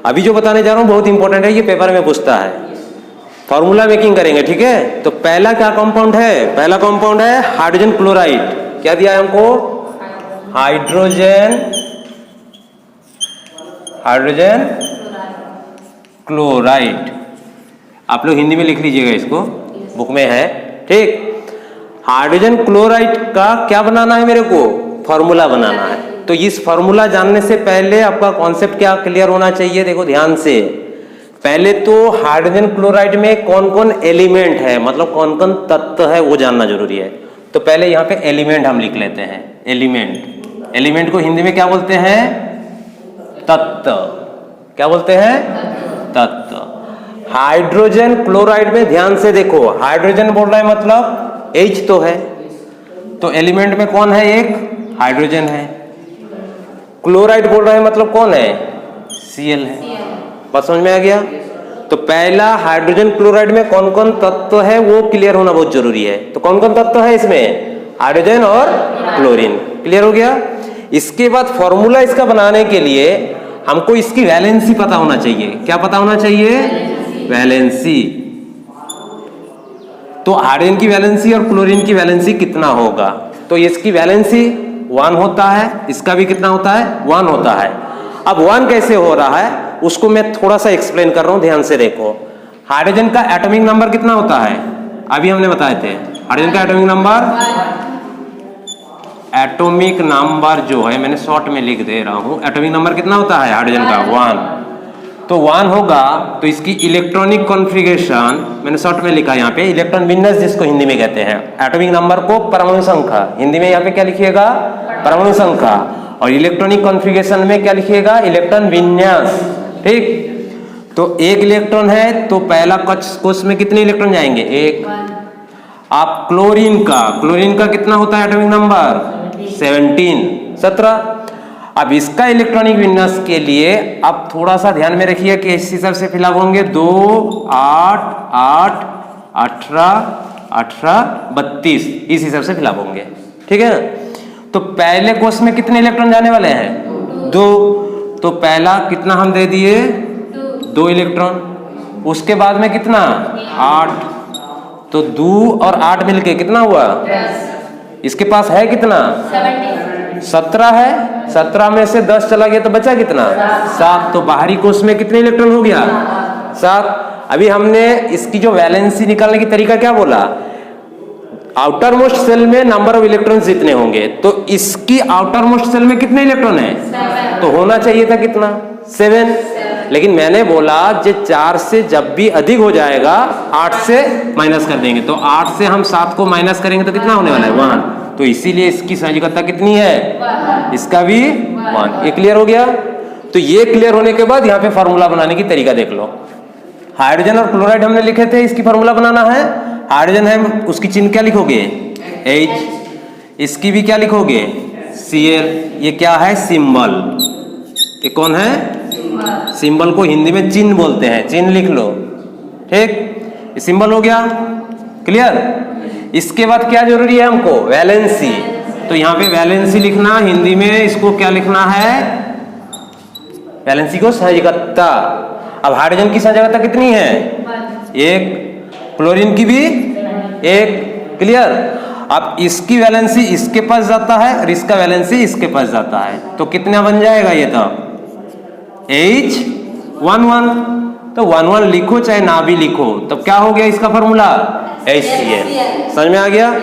अभी जो बताने जा रहा हूँ बहुत इंपॉर्टेंट है, ये पेपर में पूछता है। फॉर्मूला मेकिंग करेंगे, ठीक है। तो पहला क्या कंपाउंड है? पहला कंपाउंड है हाइड्रोजन क्लोराइड। क्या दिया है हमको? Hydrogen chloride. आप लोग हिंदी में लिख लीजिएगा, इसको बुक में है, ठीक। हाइड्रोजन क्लोराइड का क्या बनाना है मेरे को? फॉर्मूला बनाना है। तो इस फॉर्मूला जानने से पहले आपका कॉन्सेप्ट क्या क्लियर होना चाहिए? देखो ध्यान से, पहले तो हाइड्रोजन क्लोराइड में कौन कौन एलिमेंट है, मतलब कौन कौन तत्व है, वो जानना जरूरी है। तो पहले यहाँ पे एलिमेंट हम लिख लेते हैं। एलिमेंट को हिंदी में क्या बोलते हैं? तत्व। क्या बोलते हैं? तत्व। हाइड्रोजन क्लोराइड में ध्यान से देखो, हाइड्रोजन बोल रहा है मतलब H तो है, तो एलिमेंट में कौन है? एक हाइड्रोजन है। क्लोराइड बोल रहा है मतलब कौन है? Cl है। बात समझ में आ गया? तो पहला हाइड्रोजन क्लोराइड में कौन कौन तत्व है वो क्लियर होना बहुत जरूरी है। तो कौन कौन तत्व है इसमें? हाइड्रोजन और क्लोरीन। क्लियर हो गया? इसके बाद फॉर्मूला इसका बनाने के लिए हमको इसकी वैलेंसी पता होना चाहिए। क्या पता होना चाहिए? वैलेंसी। तो हाइड्रोजन की वैलेंसी और क्लोरीन की वैलेंसी कितना होगा? तो इसकी वैलेंसी 1 होता है, इसका भी कितना होता है? 1 होता है। अब 1 कैसे हो रहा है उसको मैं थोड़ा सा एक्सप्लेन कर रहा हूं, ध्यान से देखो। हाइड्रोजन का एटॉमिक नंबर कितना होता है? अभी हमने बताए थे हाइड्रोजन का एटॉमिक नंबर जो है, मैंने शॉर्ट में लिख दे रहा हूं। एटॉमिक नंबर कितना होता है हाइड्रोजन का? 1। तो 1 होगा तो इसकी इलेक्ट्रॉनिक कॉन्फ़िगरेशन मैंने शॉर्ट में लिखा यहाँ पे, इलेक्ट्रॉन विन्यास जिसको हिंदी में कहते हैं। एटॉमिक नंबर को परमाणु संख्या, हिंदी में यहाँ पे क्या लिखिएगा? परमाणु संख्या। और इलेक्ट्रॉनिक कॉन्फ़िगरेशन में क्या लिखिएगा? इलेक्ट्रॉन विन्यास, ठीक। तो एक इलेक्ट्रॉन है तो पहला कोश में कितने इलेक्ट्रॉन जाएंगे? 1। आप क्लोरीन का कितना होता है एटॉमिक नंबर? 17। अब इसका इलेक्ट्रॉनिक विन्यास के लिए आप थोड़ा सा ध्यान में रखिए कि इस हिसाब से फिलअप होंगे 2, 8, 8, 18, 18, 32, इस हिसाब से फिलअप होंगे, ठीक है। तो पहले कोश में कितने इलेक्ट्रॉन जाने वाले हैं? 2। तो पहला कितना हम दे दिए? 2 इलेक्ट्रॉन। उसके बाद में कितना? 8। तो 2 और 8 मिलके कितना हुआ? 10। इसके पास है कितना? 17 है। 17 में से 10 चला गया तो बचा कितना? 7। तो बाहरी कोश में कितने इलेक्ट्रॉन हो गया? 7। अभी हमने इसकी जो वैलेंसी निकालने की तरीका क्या बोला? आउटर मोस्ट सेल में नंबर ऑफ इलेक्ट्रॉन्स जितने होंगे, तो इसकी आउटर मोस्ट सेल में कितने इलेक्ट्रॉन है? 7। तो होना चाहिए था कितना? 7। लेकिन मैंने बोला जो 4 से जब भी अधिक हो जाएगा 8 से माइनस कर देंगे। तो 8 से हम 7 को माइनस करेंगे तो कितना होने वाला है? 1। तो इसीलिए इसकी संयोजकता कितनी है? इसका भी 1। ये क्लियर हो गया? तो ये क्लियर होने के बाद यहाँ पे फॉर्मूला बनाने की तरीका देख लो। हाइड्रोजन और क्लोराइड हमने लिखे थे, इसकी फॉर्मूला बनाना है। हाइड्रोजन है, उसकी चिन्ह क्या लिखोगे? H। इसकी भी क्या लिखोगे? Cl। ये क्या है? सिंबल। ये कौन है? सिंबल को हिंदी में चिन्ह बोलते हैं, चिन्ह लिख लो, ठीक। ये सिंबल हो गया, क्लियर। इसके बाद क्या जरूरी है हमको? वैलेंसी। तो यहाँ पे वैलेंसी लिखना, हिंदी में इसको क्या लिखना है? वैलेंसी को संयोजकता। अब हाइड्रोजन की संयोजकता कितनी है? 1। क्लोरीन की भी 1, क्लियर। अब इसकी वैलेंसी इसके पास जाता है और इसका वैलेंसी इसके पास जाता है, तो कितना बन जाएगा ये? तब H11। तो 11 लिखो चाहे ना भी लिखो, तब क्या हो गया इसका फॉर्मूला? HCl। समझ में आ गया?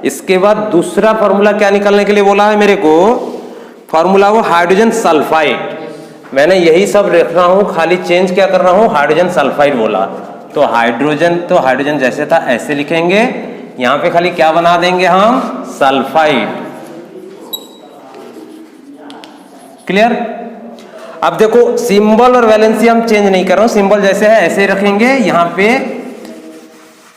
इसके बाद दूसरा फॉर्मूला क्या निकालने के लिए बोला है मेरे को? फॉर्मूला वो हाइड्रोजन सल्फाइड। मैंने यही सब लिख रहा हूं, खाली चेंज क्या कर रहा हूं? हाइड्रोजन सल्फाइड बोला। तो हाइड्रोजन जैसे था ऐसे लिखेंगे, यहां पे खाली क्या बना देंगे हम? सल्फाइड। क्लियर? अब देखो सिंबल और वैलेंसी हम चेंज नहीं कर रहा हूं, सिंबल जैसे है ऐसे रखेंगे। यहां पे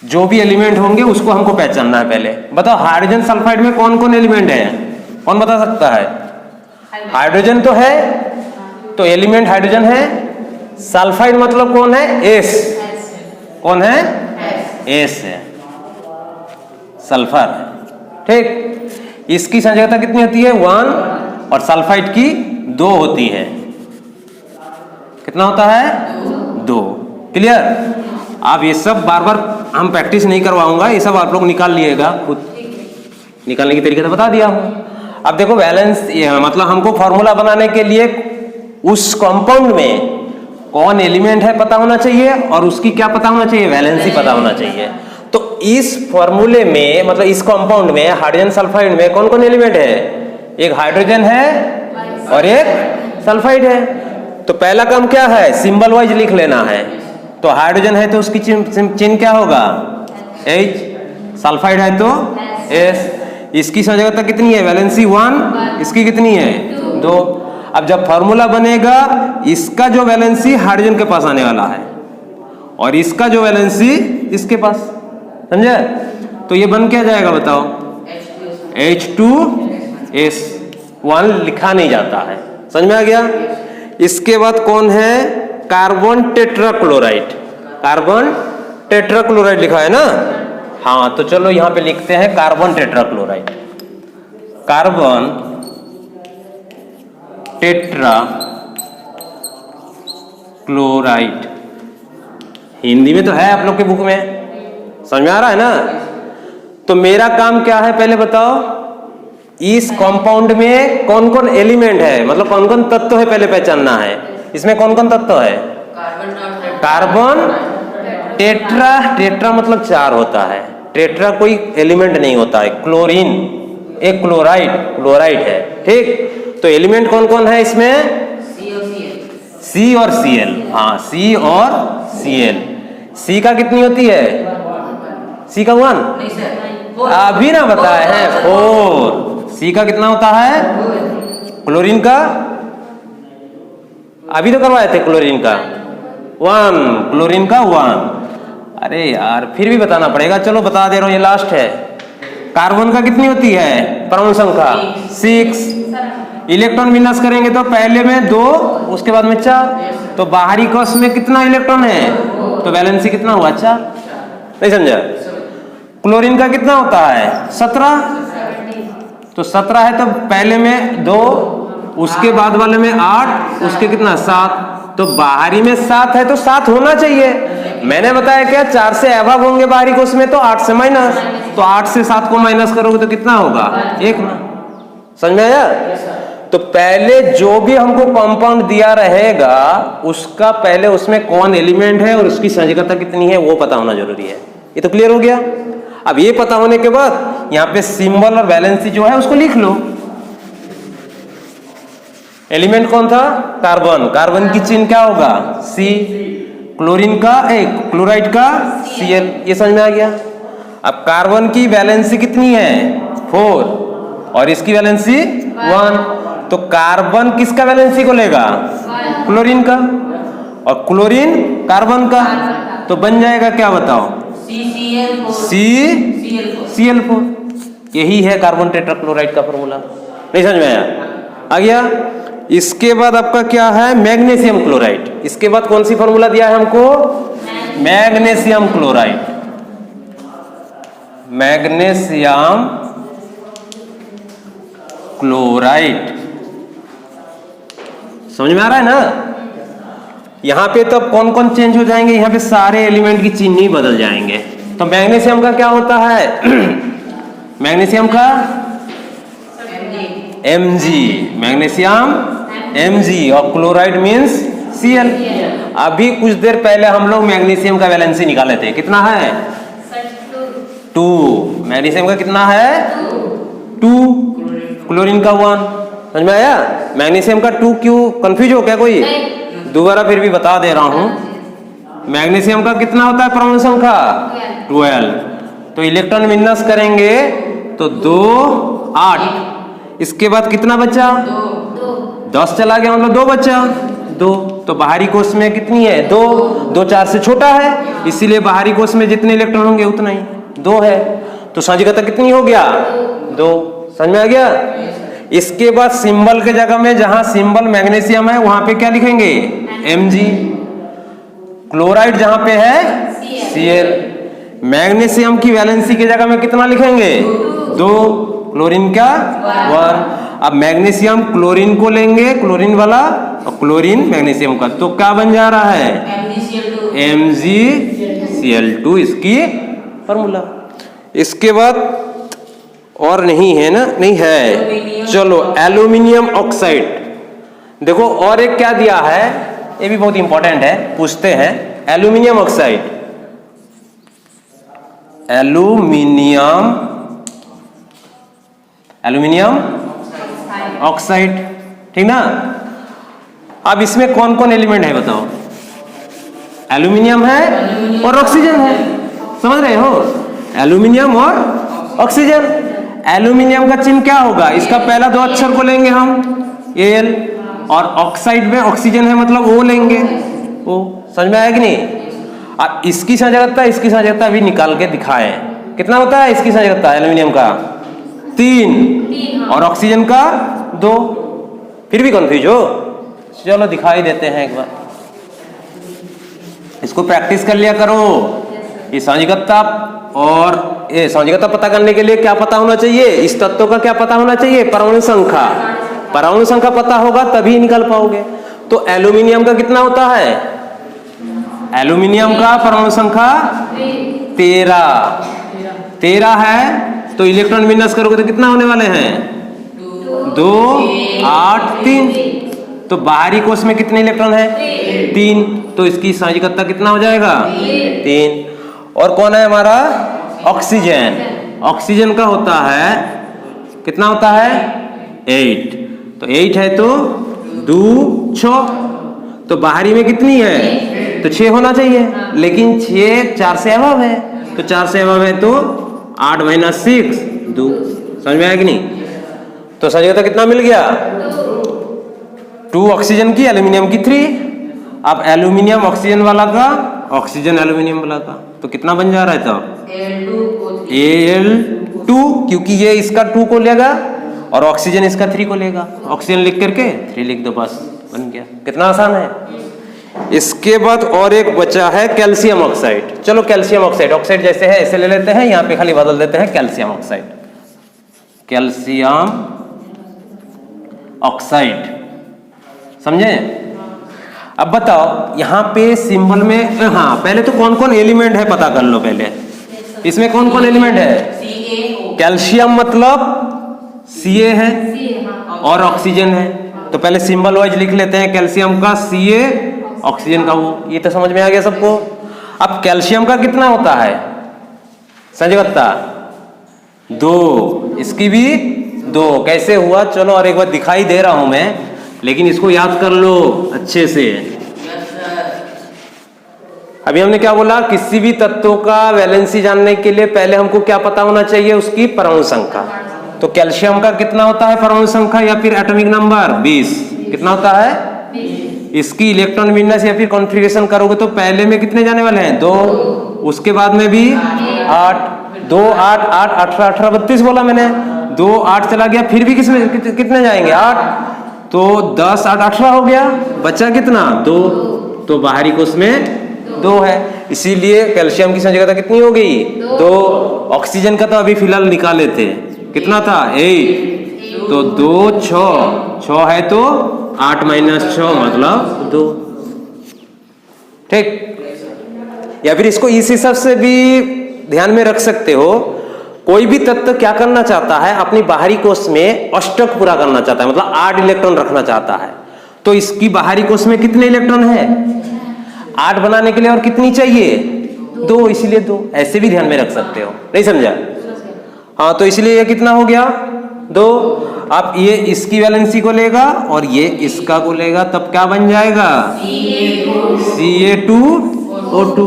जो भी एलिमेंट होंगे उसको हमको पहचानना है। पहले बताओ हाइड्रोजन सल्फाइड में कौन कौन एलिमेंट है? कौन बता सकता है? हाइड्रोजन तो है, तो एलिमेंट हाइड्रोजन है। सल्फाइड मतलब कौन है? एस। कौन है? एस है, सल्फर, ठीक। इसकी संयोजकता कितनी होती है? 1 और सल्फाइड की 2 होती है। कितना होता है 2। क्लियर। आप ये सब बार बार हम प्रैक्टिस नहीं करवाऊंगा, ये सब आप लोग निकाल लिएगा खुद, निकालने की तरीके से बता दिया हूँ। अब देखो बैलेंस मतलब हमको फॉर्मूला बनाने के लिए उस कंपाउंड में कौन एलिमेंट है पता होना चाहिए और उसकी क्या पता होना चाहिए, वैलेंसी पता होना चाहिए। तो इस फॉर्मूले में मतलब इस कंपाउंड में हाइड्रोजन सल्फाइड में कौन कौन एलिमेंट है, एक हाइड्रोजन है और एक सल्फाइड है। तो पहला काम क्या है, सिंबल वाइज लिख लेना है। तो हाइड्रोजन है तो उसकी चिन्ह क्या होगा H, सल्फाइड है तो S। इसकी संयोजकता कितनी है, वैलेंसी 1, इसकी कितनी है 2। अब जब फॉर्मूला बनेगा इसका जो वैलेंसी हाइड्रोजन के पास आने वाला है और इसका जो वैलेंसी इसके पास, समझे। तो ये बन क्या जाएगा बताओ, H2S। 1 लिखा नहीं जाता है, समझ में आ गया। इसके बाद कौन है, कार्बन टेट्राक्लोराइड। कार्बन टेट्राक्लोराइड लिखा है ना, हाँ। तो चलो यहां पे लिखते हैं carbon tetrachloride. Carbon tetrachloride Hindi में तो है आप लोग के बुक में, समझ में आ रहा है ना। तो मेरा काम क्या है पहले बताओ, इस कंपाउंड में कौन कौन एलिमेंट है, मतलब कौन कौन तत्व है पहले पहचानना है। इसमें कौन कौन तत्व है, कार्बन टेट्रा, टेट्रा मतलब 4 होता है, टेट्रा कोई एलिमेंट नहीं होता है। क्लोरीन एक क्लोराइड, क्लोराइड है, ठीक। तो एलिमेंट कौन कौन है इसमें, C और Cl, हाँ C और Cl। C का कितनी होती है, C का 1 अभी ना बताए हैं 4। C का कितना होता है, क्लोरीन का अभी तो करवाए थे, क्लोरीन का 1, क्लोरीन का 1। अरे यार फिर भी बताना पड़ेगा, चलो बता दे रहा हूं, ये लास्ट है। कार्बन का कितनी होती है परमाणु संख्या 6। इलेक्ट्रॉन विन्यास करेंगे तो पहले में 2, उसके बाद में 4। तो बाहरी कोश में कितना इलेक्ट्रॉन है, तो वैलेंसी कितना हुआ 4। नहीं समझा। क्लोरीन का कितना होता है 17। तो 17 है तो पहले में 2, उसके बाद वाले में 8, उसके कितना 7। तो बाहरी में 7 है तो 7 होना चाहिए। मैंने बताया क्या 4 से अबव होंगे बाहरी कोश में तो 8 से माइनस, तो 8 से 7 को माइनस करोगे तो कितना होगा 1 ना। समझ में आया। तो पहले जो भी हमको कंपाउंड दिया रहेगा उसका पहले उसमें कौन एलिमेंट है और उसकी संयोजकता कितनी है वो पता होना जरूरी है। ये तो क्लियर हो गया। अब ये पता होने के बाद यहाँ पे सिंबल और वैलेंसी जो है उसको लिख लो। एलिमेंट कौन था, कार्बन, कार्बन की चिन्ह क्या होगा C, क्लोरीन का क्लोराइड का Cl। ये समझ में आ गया। अब कार्बन की वैलेंसी कितनी है 4 और इसकी वैलेंसी 1। तो कार्बन किसका वैलेंसी को लेगा, क्लोरीन का, और क्लोरीन कार्बन का। तो बन जाएगा क्या बताओ, CCl4। यही है कार्बन टेट्राक्लोराइड का फॉर्मूला। नहीं समझ में आया, आ गया। इसके बाद आपका क्या है, मैग्नीशियम क्लोराइड। इसके बाद कौन सी फॉर्मूला दिया है हमको, मैग्नीशियम क्लोराइड। मैग्नीशियम क्लोराइड समझ में आ रहा है ना। यहां पे तो कौन कौन चेंज हो जाएंगे, यहां पे सारे एलिमेंट की चिन्ह ही बदल जाएंगे। तो मैग्नीशियम का क्या होता है मैग्नीशियम का Mg, मैग्नीशियम Mg और क्लोराइड मींस Cl। अभी कुछ देर पहले हम लोग मैग्नीशियम का वैलेंसी निकाले थे, कितना है 2। मैग्नीशियम का कितना है 2, क्लोरीन का 1। समझ में आया। मैग्नीशियम का 2 क्यों, कंफ्यूज हो क्या कोई, दोबारा फिर भी बता दे रहा हूं। मैग्नीशियम का कितना होता है परमाणु संख्या 12। तो इलेक्ट्रॉन विन्यास करेंगे तो 2 8, इसके बाद कितना बचा 10 चला गया, मतलब 2 बचा 2। तो बाहरी कोश में कितनी है 2, 2 4 से छोटा है, इसीलिए बाहरी कोश में जितने इलेक्ट्रॉन होंगे उतना ही 2 है। तो संयोजकता कितनी हो गया 2। समझ में आ गया। इसके बाद सिंबल के जगह में जहां सिंबल मैग्नीशियम है वहां पे क्या लिखेंगे Mg, क्लोराइड जहां पे है Cl। मैग्नीशियम की वैलेंसी की जगह में कितना लिखेंगे 2, क्लोरीन का 1। अब मैग्नीशियम क्लोरीन को लेंगे, क्लोरीन वाला और क्लोरीन मैग्नीशियम का, तो क्या बन जा रहा है MgCl2 इसकी फॉर्मूला। इसके बाद और नहीं है ना, नहीं है, चलो एल्यूमिनियम ऑक्साइड। देखो और एक क्या दिया है, ये भी बहुत इंपॉर्टेंट है, पूछते हैं। एल्यूमिनियम ऑक्साइड, एल्यूमिनियम ऑक्साइड, ठीक ना। अब इसमें कौन कौन एलिमेंट है बताओ। एल्यूमिनियम है और ऑक्सीजन है, समझ रहे हो, एल्यूमिनियम और ऑक्सीजन। एल्यूमिनियम का चिन्ह क्या होगा, इसका पहला दो अक्षर को लेंगे हम Al, और ऑक्साइड में ऑक्सीजन है मतलब O लेंगे, O। समझ में आया कि नहीं। अब इसकी संयोजकता इसकी संयोजकता भी निकाल के दिखाए, कितना होता है इसकी संयोजकता एल्यूमिनियम का 3 और ऑक्सीजन का 2। फिर भी कंफ्यूज हो, चलो दिखाई देते हैं एक बार, इसको प्रैक्टिस कर लिया करो। ये संयोजकता और ये संयोजकता पता करने के लिए क्या पता होना चाहिए, इस तत्व का क्या पता होना चाहिए, परमाणु संख्या। परमाणु संख्या पता होगा तभी निकाल पाओगे। तो एल्यूमिनियम का कितना होता है, एल्यूमिनियम का परमाणु संख्या 13 है। तो इलेक्ट्रॉन विन्यास करोगे तो कितना होने वाले हैं 2 8 3। तो बाहरी कोश में कितने इलेक्ट्रॉन है 3, तो इसकी संयोजकता कितना हो जाएगा 3। और कौन है हमारा ऑक्सीजन, ऑक्सीजन का होता है कितना होता है 8। तो 8 है तो 2 6, तो बाहरी में कितनी है तो 6 होना चाहिए, लेकिन 6 4 से अबव है, तो 4 से अबव है तो 8 - 6 2। समझ में आया कि नहीं। तो संयोजकता कितना मिल गया 2 ऑक्सीजन की, एल्यूमिनियम की 3। अब एल्यूमिनियम ऑक्सीजन वाला का, ऑक्सीजन एल्यूमिनियम वाला का, तो कितना बन जा रहा है तब Al2, क्योंकि ये इसका 2 को लेगा और ऑक्सीजन इसका 3 को लेगा। ऑक्सीजन लिख करके 3 लिख दो, बस बन गया। कितना आसान है। इसके बाद और एक बचा है कैल्शियम ऑक्साइड। चलो कैल्शियम ऑक्साइड, ऑक्साइड जैसे है ऐसे ले लेते हैं, यहाँ पे खाली बदल देते हैं कैल्शियम ऑक्साइड, कैल्शियम ऑक्साइड, समझे। अब बताओ यहाँ पे सिंबल में, हाँ पहले तो कौन कौन एलिमेंट है पता कर लो पहले। इसमें कौन कौन एलिमेंट है, कैल्शियम मतलब Ca है और ऑक्सीजन है, तो पहले सिंबल वाइज लिख लेते हैं, कैल्शियम का Ca, ऑक्सीजन का वो। ये तो समझ में आ गया सबको। अब कैल्शियम का कितना होता है संयोजकता 2, इसकी भी 2। कैसे हुआ, चलो और एक बार दिखाई दे रहा हूं मैं, लेकिन इसको याद कर लो अच्छे से। अभी हमने क्या बोला, किसी भी तत्व का वैलेंसी जानने के लिए पहले हमको क्या पता होना चाहिए, उसकी परमाणु संख्या। तो कैल्शियम का कितना होता है परमाणु संख्या या फिर एटॉमिक नंबर 20। कितना होता है 20। इसकी इलेक्ट्रॉन विन्यास या फिर कॉन्फ़िगरेशन करोगे तो पहले में कितने जाने वाले हैं 2, उसके बाद में भी 8, 2 8 8 18 18 32 बोला मैंने, 2 8 चला गया, फिर भी कितने जाएंगे 8, तो 10 8 18 हो गया, बचा कितना 2। तो बाहरी कोश में 2 है, इसीलिए कैल्शियम की संयोजकता कितनी हो गई 2। ऑक्सीजन का तो अभी फिलहाल निकाले थे, कितना था 8, तो 2 6 है तो 8 - 6 मतलब 2, ठीक। या फिर इसको इस हिसाब से भी ध्यान में रख सकते हो, कोई भी तत्व क्या करना चाहता है, अपनी बाहरी कोश में अष्टक पूरा करना चाहता है, मतलब 8 इलेक्ट्रॉन रखना चाहता है, तो इसकी बाहरी कोश में कितने इलेक्ट्रॉन है 8 बनाने के लिए, और कितनी चाहिए 2, इसलिए 2। ऐसे भी ध्यान में रख सकते हो, नहीं समझा। हाँ तो इसलिए ये कितना हो गया 2। अब ये इसकी वैलेंसी को लेगा और ये इसका को लेगा, तब क्या बन जाएगा Ca2O2।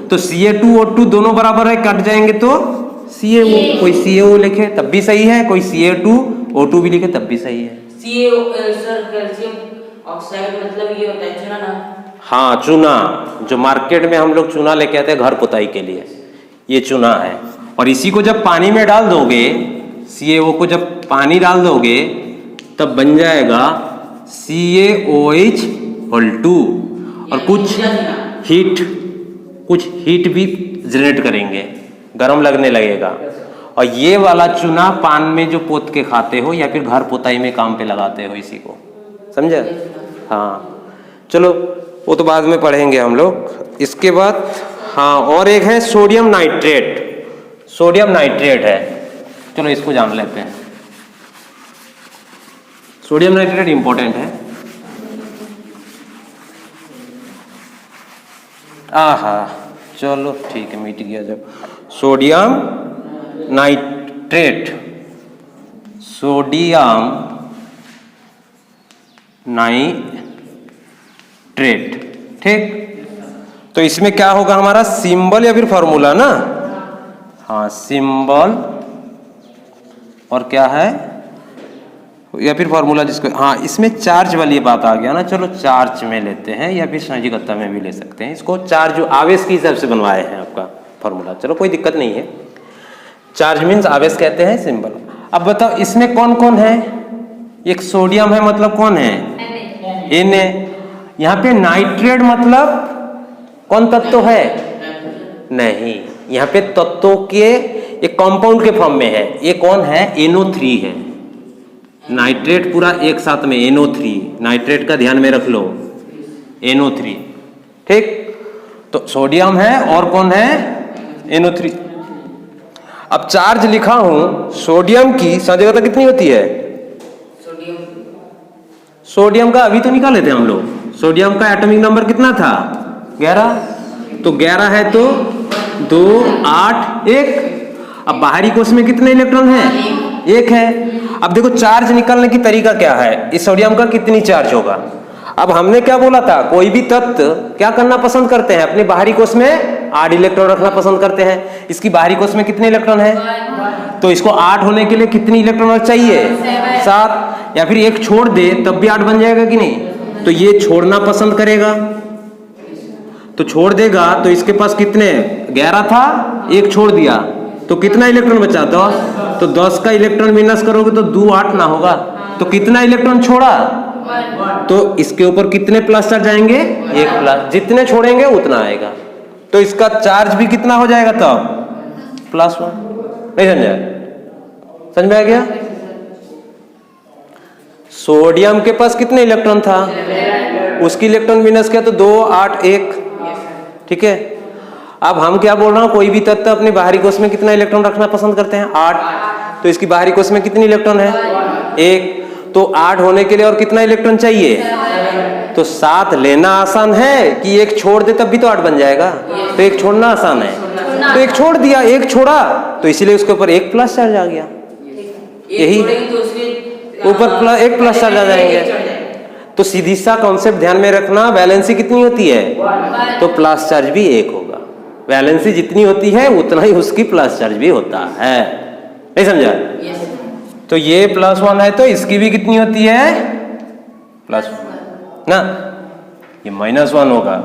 तो Ca2O2 दोनों बराबर है, कट जाएंगे तो CaO, कोई CaO लिखे तब भी सही है, कोई Ca2O2 भी लिखे तब भी सही है। सर कैल्शियम ऑक्साइड मतलब ये होता है चूना ना। हाँ चूना, जो मार्केट में हम लोग चूना लेके आते हैं घर पुताई के लिए, ये चूना है। और इसी को जब पानी में डाल दोगे, CaO को जब पानी डाल दोगे तब बन जाएगा CaOH2, और कुछ हीट भी जनरेट करेंगे, गर्म लगने लगेगा। और ये वाला चूना पान में जो पोत के खाते हो या फिर घर पुताई में काम पे लगाते हो, इसी को समझे। हाँ चलो वो तो बाद में पढ़ेंगे हम लोग। इसके बाद हाँ और एक है सोडियम नाइट्रेट। सोडियम नाइट्रेट है, चलो इसको जान लेते हैं। सोडियम नाइट्रेट इंपॉर्टेंट है। आहा चलो ठीक है, मिट गया जब। सोडियम नाइट्रेट, सोडियम नाइट्रेट, ठीक। तो इसमें क्या होगा हमारा सिंबल या फिर फॉर्मूला ना? हाँ सिंबल और क्या है या फिर फॉर्मूला जिसको, हाँ इसमें चार्ज वाली बात आ गया ना। चलो चार्ज में लेते हैं या फिर संयोजकता में भी ले सकते हैं इसको। चार्ज जो आवेश के हिसाब से बनवाए हैं आपका फॉर्मूला, चलो कोई दिक्कत नहीं है। चार्ज मीन्स आवेश कहते हैं, सिंबल। अब बताओ इसमें कौन कौन है? एक सोडियम है, मतलब कौन है? Na। यहाँ पे नाइट्रेट मतलब कौन तत्व है? नहीं, यहाँ पे तत्वों के एक कंपाउंड के फॉर्म में है। ये कौन है? NO3 है। नाइट्रेट पूरा एक साथ में NO3, नाइट्रेट का ध्यान में रख लो, NO3, ठीक। तो सोडियम है और कौन है? NO3। अब चार्ज लिखा हूं, सोडियम की संयोजकता कितनी होती है? सोडियम का अभी तो निकाले थे हम लोग। सोडियम का एटॉमिक नंबर कितना था? 11। तो 11 है तो 2 8 1। अब बाहरी कोश में कितने इलेक्ट्रॉन है? 1 है। अब देखो चार्ज निकालने की तरीका क्या है, इस सोडियम का कितनी चार्ज होगा। अब हमने क्या बोला था, कोई भी तत्व क्या करना पसंद करते हैं, अपने बाहरी कोश में 8 इलेक्ट्रॉन रखना पसंद करते हैं। इसकी बाहरी कोश में कितने इलेक्ट्रॉन है? तो इसको 8 होने के लिए कितनी इलेक्ट्रॉन चाहिए? 7। या फिर एक छोड़ दे तब भी 8 बन जाएगा कि नहीं? तो ये छोड़ना पसंद करेगा, तो छोड़ देगा। तो इसके पास कितने? 11 था, एक छोड़ दिया तो कितना इलेक्ट्रॉन बचा? 10। तो 10 का इलेक्ट्रॉन माइनस करोगे तो 2 8 ना होगा। तो कितना इलेक्ट्रॉन छोड़ा? तो इसके ऊपर कितने प्लस चार्ज आएंगे? 1 प्लस। जितने छोड़ेंगे उतना आएगा। तो इसका चार्ज भी कितना हो जाएगा तब? +1। नहीं समझा? समझ में आ गया? सोडियम के पास कितने इलेक्ट्रॉन था? उसकी इलेक्ट्रॉन माइनस किया तो 2 8 1, ठीक है। अब हम क्या बोल रहा हूं, कोई भी तत्व अपने बाहरी कोश में कितना इलेक्ट्रॉन रखना पसंद करते हैं? 8। तो इसकी बाहरी कोश में कितनी इलेक्ट्रॉन है? 1। तो 8 होने के लिए और कितना इलेक्ट्रॉन चाहिए? तो 7 लेना आसान है कि एक छोड़ दे तब भी तो 8 बन जाएगा। तो एक छोड़ना आसान है, तो एक छोड़ दिया, एक छोड़ा तो इसीलिए उसके ऊपर 1 प्लस चार्ज आ गया। यही ऊपर 1 प्लस चार्ज आ जाएंगे। तो सीधी सा कॉन्सेप्ट ध्यान में रखना, वैलेंसी कितनी होती है? तो प्लस चार्ज भी 1 होगा। वैलेंसी जितनी होती है उतना ही उसकी प्लस चार्ज भी होता है। नहीं समझा? तो ये +1 है तो इसकी भी कितनी होती है? +1 ना, ये -1 होगा।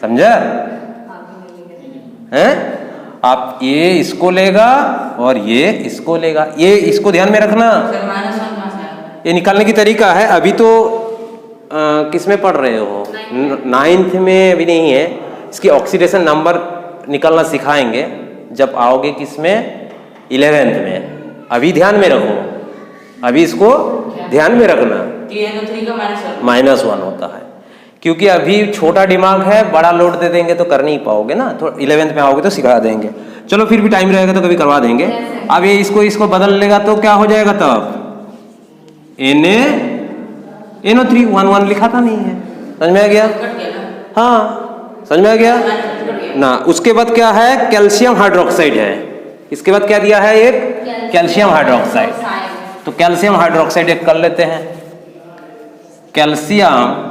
समझा? हैं? आप ये इसको लेगा और ये इसको लेगा, ये इसको ध्यान में रखना। ये निकालने की तरीका है। अभी तो किस में पढ़ रहे हो? 9th में अभी नहीं है। इसकी ऑक्सीडेशन नंबर निकालना सिखाएंगे जब आओगे किसमें? 11th में। अभी ध्यान में रखो, अभी इसको ध्यान में रखना। -1 होता है क्योंकि अभी छोटा दिमाग है, बड़ा लोड दे देंगे तो कर नहीं पाओगे ना। तो 11th में आओगे तो सिखा देंगे। चलो फिर भी टाइम रहेगा तो कभी करवा देंगे। अब ये इसको बदल लेगा तो क्या हो जाएगा तब? NO3 1 1 लिखा था नहीं है। समझ में आ गया? हाँ समझ में आ गया ना। उसके बाद क्या है? कैल्शियम हाइड्रोक्साइड है। इसके बाद क्या दिया है? एक कैल्शियम हाइड्रोक्साइड। तो कैल्शियम हाइड्रोक्साइड एक कर लेते हैं। कैल्शियम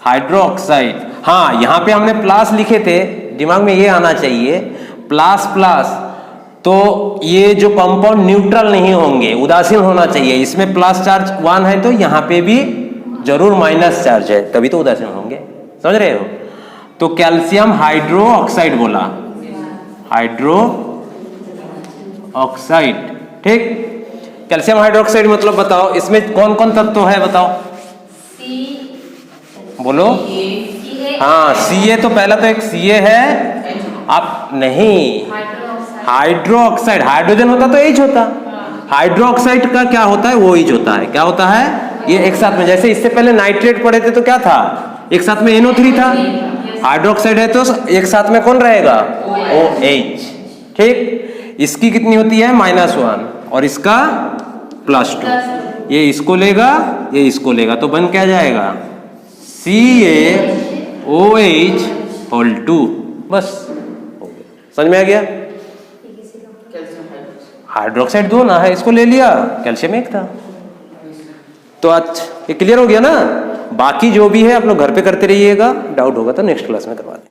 हाइड्रोक्साइड, हाँ यहाँ पे हमने प्लस लिखे थे, दिमाग में ये आना चाहिए प्लस प्लस। तो ये जो कंपाउंड न्यूट्रल नहीं होंगे, उदासीन होना चाहिए। इसमें प्लस चार्ज 1 है तो यहाँ पे भी जरूर माइनस चार्ज है, तभी तो उदासीन होंगे। समझ रहे हो? तो कैल्शियम हाइड्रो ऑक्साइड बोला, हाइड्रो ऑक्साइड, ठीक। कैल्शियम हाइड्रोक्साइड मतलब बताओ इसमें कौन कौन तत्व है? बताओ बोलो। हाँ Ca तो पहला तो एक Ca है। आप नहीं, हाइड्रो ऑक्साइड, हाइड्रोजन होता तो H होता। हाइड्रो ऑक्साइड का क्या होता है? वो H होता है। क्या होता है? ये एक साथ में, जैसे इससे पहले नाइट्रेट पढ़े थे तो क्या था, एक साथ में NO3 था, हाइड्रोक्साइड है तो एक साथ में कौन रहेगा, OH। ठीक, इसकी कितनी होती है -1 और इसका +2, ये इसको लेगा ये इसको लेगा तो बन क्या जाएगा, CaOH2। बस हो गया, समझ में आ गया। हाइड्रोक्साइड 2 ना है, इसको ले लिया, कैल्शियम 1 था। तो आज ये क्लियर हो गया ना। बाकी जो भी है आप लोग घर पे करते रहिएगा, डाउट होगा तो नेक्स्ट क्लास में करवा देंगे।